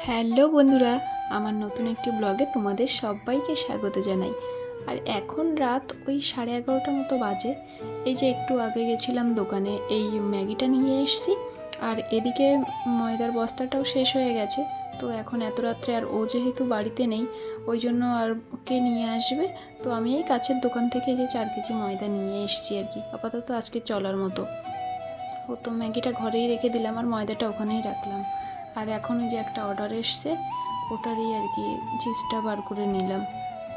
Hello বন্ধুরা, আমার নতুন একটি ব্লগে তোমাদের সবাইকে স্বাগত জানাই। আর এখন রাত ওই 11:30 মতো বাজে। এই যে একটু আগে গেছিলাম দোকানে, এই ম্যাগিটা নিয়ে এসেছি। আর এদিকে ময়দার বস্তাটাও শেষ হয়ে গেছে। তো এখন এত রাত্রে আর ও যেহেতু বাড়িতে নেই, ওই জন্য আর কে নিয়ে আসবে। তো আমি এই কাছের দোকান থেকে এই যে 4 কেজি ময়দা নিয়ে এসেছি আর কি, আপাতত আজকে চলার মতো। ও তো ম্যাগিটা ঘরেই রেখে দিলাম আর ময়দাটা ওখানেই রাখলাম। আর এখন ওই যে একটা অর্ডার এসছে, ওটারই আর কি চিজটা বার করে নিলাম।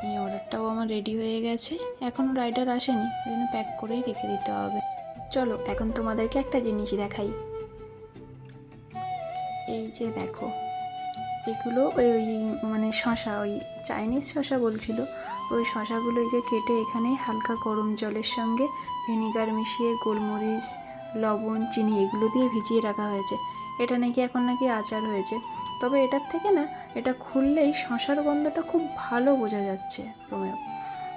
এই অর্ডারটাও আমার রেডি হয়ে গেছে, এখনও রাইডার আসেনি, ওই জন্য প্যাক করেই রেখে দিতে হবে। চলো এখন তোমাদেরকে একটা জিনিস দেখাই। এই যে দেখো, এগুলো ওই ওই মানে শশা, ওই চাইনিজ শশা বলছিল। ওই শশাগুলো এই যে কেটে এখানে হালকা গরম জলের সঙ্গে ভিনিগার মিশিয়ে গোলমরিচ, লবণ, চিনি এগুলো দিয়ে ভিজিয়ে রাখা হয়েছে। এটা নাকি এখন নাকি আচার হয়েছে। তবে এটার থেকে না, এটা খুললেই শশার গন্ধটা খুব ভালো বোঝা যাচ্ছে তোমরা।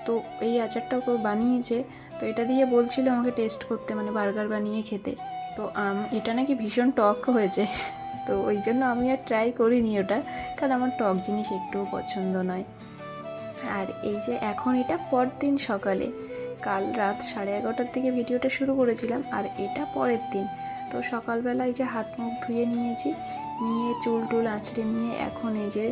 তো এই আচারটাও কেউ বানিয়েছে, তো এটা দিয়ে বলছিল আমাকে টেস্ট করতে, মানে বার্গার বানিয়ে খেতে। তো এটা নাকি ভীষণ টক হয়েছে। তো ওই জন্য আমি আর ট্রাই করিনি ওটা, কারণ আমার টক জিনিস একটুও পছন্দ নয়। আর এই যে এখন এটা পরদিন সকালে, কাল রাত 11:30টার দিকে ভিডিওটা শুরু করেছিলাম, আর এটা পরের দিন। তো সকালবেলায় যে হাত মুখ ধুয়ে নিয়েছি, নিয়ে চুল টুল আঁচড়ে নিয়ে এখন এই যে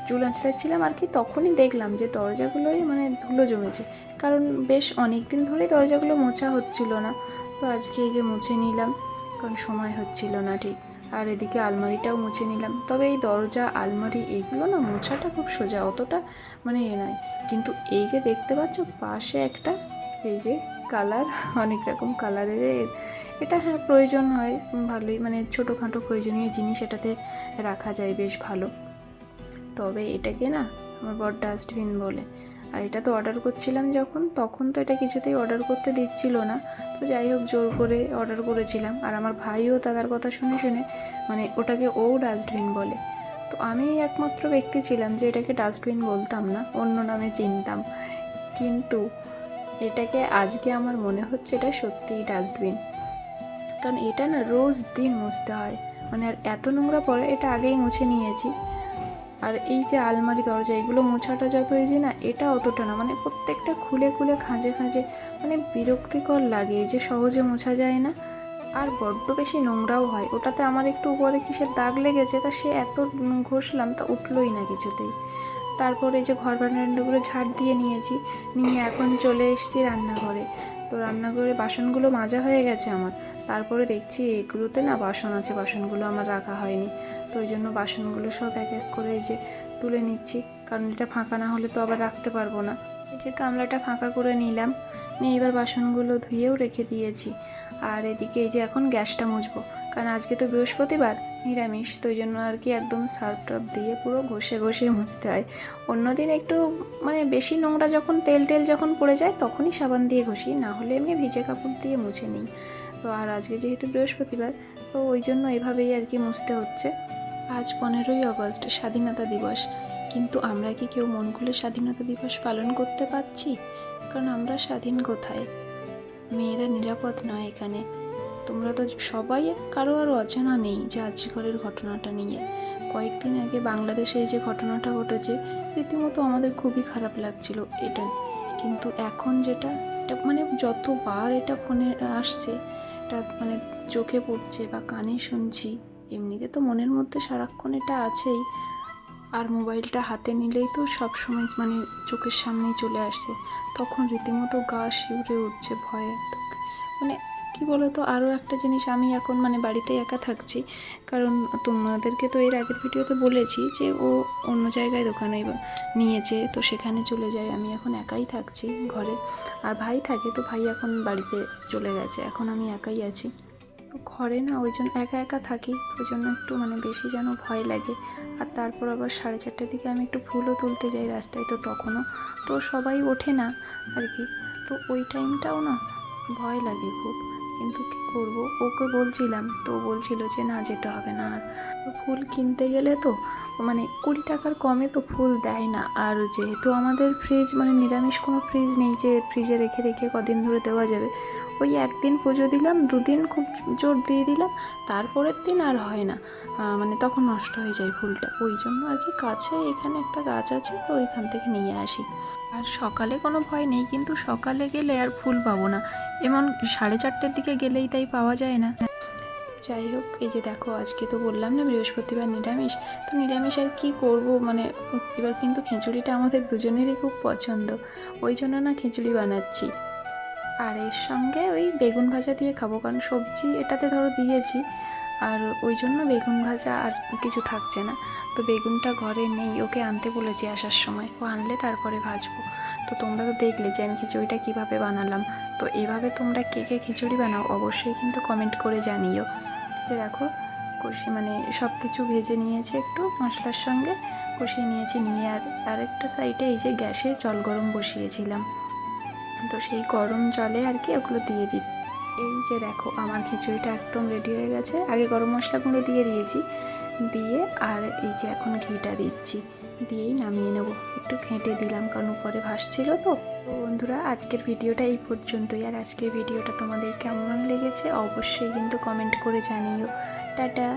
চুল আঁচড়াচ্ছিলাম আর কি, তখনই দেখলাম যে দরজাগুলোই মানে ধুলো জমেছে। কারণ বেশ অনেক দিন ধরেই দরজাগুলো মোছা হচ্ছিল না। তো আজকে এই যে মুছে নিলাম, কারণ সময় হচ্ছিল না ঠিক। আর এদিকে আলমারিটাও মুছে নিলাম। তবে এই দরজা আলমারি এগুলো না মোছাটা খুব সোজা, অতটা মানে নয়। কিন্তু এই যে দেখতে পাচ্ছ পাশে একটা, এই যে কালার, অনেক রকম কালারের, এটা হ্যাঁ প্রয়োজন হয় ভালোই, মানে ছোটোখাটো প্রয়োজনীয় জিনিস এটাতে রাখা যায় বেশ ভালো। তবে এটাকে না আমার বর ডাস্টবিন বলে। আর এটা তো অর্ডার করছিলাম যখন, তখন তো এটা কিছুতেই অর্ডার করতে দিচ্ছিল না। তো যাই হোক জোর করে অর্ডার করেছিলাম। আর আমার ভাইও দাদার কথা শুনে শুনে মানে ওটাকে ও ডাস্টবিন বলে। তো আমি একমাত্র ব্যক্তি ছিলাম যে এটাকে ডাস্টবিন বলতাম না, অন্য নামে চিনতাম। কিন্তু এটাকে আজকে আমার মনে হচ্ছে এটা সত্যিই ডাস্টবিন। কারণ এটা না রোজ দিন মুছতে হয়, মানে আর এত নোংরা পড়ে, এটা আগেই মুছে নিয়েছি। আর এই যে আলমারি দরজা এগুলো মোছাটা যত এই যে না, এটা অতটা না, মানে প্রত্যেকটা খুলে খুলে খাঁজে খাঁজে মানে বিরক্তিকর লাগে, এই যে সহজে মোছা যায় না। আর বড্ড বেশি নোংরাও হয় ওটাতে। আমার একটু উপরে কিসের দাগ লেগেছে, তা সে এত ঘষলাম তা উঠলোই না কিছুতেই। তারপরে এই যে ঘর বারান্দাগুলো ঝাড় দিয়ে নিয়েছি, নিয়ে এখন চলে এসেছি রান্নাঘরে। তো রান্নাঘরে বাসনগুলো মাজা হয়ে গেছে আমার। তারপরে দেখছি এগুলোতে না বাসন আছে, বাসনগুলো আমার রাখা হয়নি। তো ওই জন্য বাসনগুলো সব এক এক করে এই যে তুলে নিচ্ছি, কারণ এটা ফাঁকা না হলে তো আবার রাখতে পারবো না। এই যে গামলাটা ফাঁকা করে নিলাম, নিয়ে এবার বাসনগুলো ধুয়েও রেখে দিয়েছি। আর এদিকে এই যে এখন গ্যাসটা মুছবো, কারণ আজকে তো বৃহস্পতিবার, নিরামিষ। তো ওই জন্য আর কি একদম সার্ফ টার্ফ দিয়ে পুরো ঘষে ঘষে মুছতে হয়। অন্যদিন একটু মানে বেশি নোংরা যখন তেল টেল যখন পড়ে যায় তখনই সাবান দিয়ে ঘষি, না হলে এমনি ভিজে কাপড় দিয়ে মুছে নিই। তো আর আজকে যেহেতু বৃহস্পতিবার, তো ওই জন্য এভাবেই আর কি মুছতে হচ্ছে। আজ 15ই আগস্ট, স্বাধীনতা দিবস। কিন্তু আমরা কি কেউ মন খুলে স্বাধীনতা দিবস পালন করতে পারছি? কারণ আমরা স্বাধীন কোথায়? মেয়েরা নিরাপদ নয় এখানে। তোমরা তো সবাই, কারো আর অজানা নেই যে আজিকরের ঘটনাটা নিয়ে। কয়েকদিন আগে বাংলাদেশে এই যে ঘটনাটা ঘটেছে, রীতিমতো আমাদের খুবই খারাপ লাগছিল এটা। কিন্তু এখন যেটা, এটা মানে যতবার এটা ফোনে আসছে, এটা মানে চোখে পড়ছে বা কানে শুনছি, এমনিতে তো মনের মধ্যে সারাক্ষণ এটা আছেই। আর মোবাইলটা হাতে নিলেই তো সব সময় মানে চোখের সামনেই চলে আসছে, তখন রীতিমতো গা শিউরে উঠছে ভয়ে। মানে কি বলতো, আরও একটা জিনিস, আমি এখন মানে বাড়িতে একা থাকছি, কারণ তোমাদেরকে তো এর আগের ভিডিওতে বলেছি যে ও অন্য জায়গায় দোকানে নিয়েছে, তো সেখানে চলে যায়। আমি এখন একাই থাকছি ঘরে। আর ভাই থাকে, তো ভাই এখন বাড়িতে চলে গেছে, এখন আমি একাই আছি। তো ঘরে না ওই জন্য একা একা থাকি, ওই জন্য একটু মানে বেশি যেন ভয় লাগে। আর তারপর আবার 4:30টার দিকে আমি একটু ফুলও তুলতে যাই রাস্তায়, তো তখনও তো সবাই ওঠে না আর কি। তো ওই টাইমটাও না ভয় লাগে খুব, কিন্তু কি করব, ওকে বলছিলাম তো বলছিল যে না যেতে হবে না। আর তো ফুল কিনতে গেলে তো মানে 20 টাকার কমে তো ফুল দেয় না। আর যেহেতু আমাদের ফ্রিজ মানে নিরামিষ কোনো ফ্রিজ নেই যে ফ্রিজে রেখে রেখে কদিন ধরে দেওয়া যাবে, ওই একদিন পুজো দিলাম, দুদিন খুব জোর দিয়ে দিলাম, তারপরের দিন আর হয় না, মানে তখন নষ্ট হয়ে যায় ফুলটা। ওই জন্য আর কি কাছে এখানে একটা গাছ আছে তো ওইখান থেকে নিয়ে আসি। আর সকালে কোনো ভয় নেই, কিন্তু সকালে গেলে আর ফুল পাবো না, এমন 4:30-র দিকে গেলেই তাই পাওয়া যায় না। যাই হোক, এই যে দেখো আজকে তো বললাম না বৃহস্পতিবার নিরামিষ, তো নিরামিষ আর কী করব, মানে এবার কিন্তু খিচুড়িটা আমাদের দুজনেরই খুব পছন্দ, ওই জন্য না খিচুড়ি বানাচ্ছি। আর এর সঙ্গে ওই বেগুন ভাজা দিয়ে খাবো, কারণ সবজি এটাতে ধরো দিয়েছি, আর ওই জন্য বেগুন ভাজা আর কিছু থাকছে না। তো বেগুনটা ঘরে নেই, ওকে আনতে বলেছি আসার সময়, ও আনলে তারপরে ভাজবো। তো তোমরা তো দেখলে যে আমি খিচুড়িটা কীভাবে বানালাম, তো এভাবে তোমরা কে কে খিচুড়ি বানাও অবশ্যই কিন্তু কমেন্ট করে জানিও। যে দেখো মানে সব কিছু ভেজে নিয়েছি, একটু মশলার সঙ্গে কষিয়ে নিয়েছি, নিয়ে আর আরেকটা সাইডে এই যে গ্যাসে জল গরম বসিয়েছিলাম, তো সেই গরম জলে আর কি ওগুলো দিয়ে দিই। এই যে দেখো আমার খিচুড়িটা একদম রেডি হয়ে গেছে, আগে গরম মশলাগুলো দিয়ে দিয়েছি, দিয়ে আর এই যে এখন ঘিটা দিচ্ছি, দিয়েই নামিয়ে নেব। একটু ঘেঁটে দিলাম কারণ উপরে ভাসছিল তো। তো বন্ধুরা আজকের ভিডিওটা এই পর্যন্তই। আর আজকের ভিডিওটা তোমাদের কেমন লেগেছে অবশ্যই কিন্তু কমেন্ট করে জানিও। টাটা।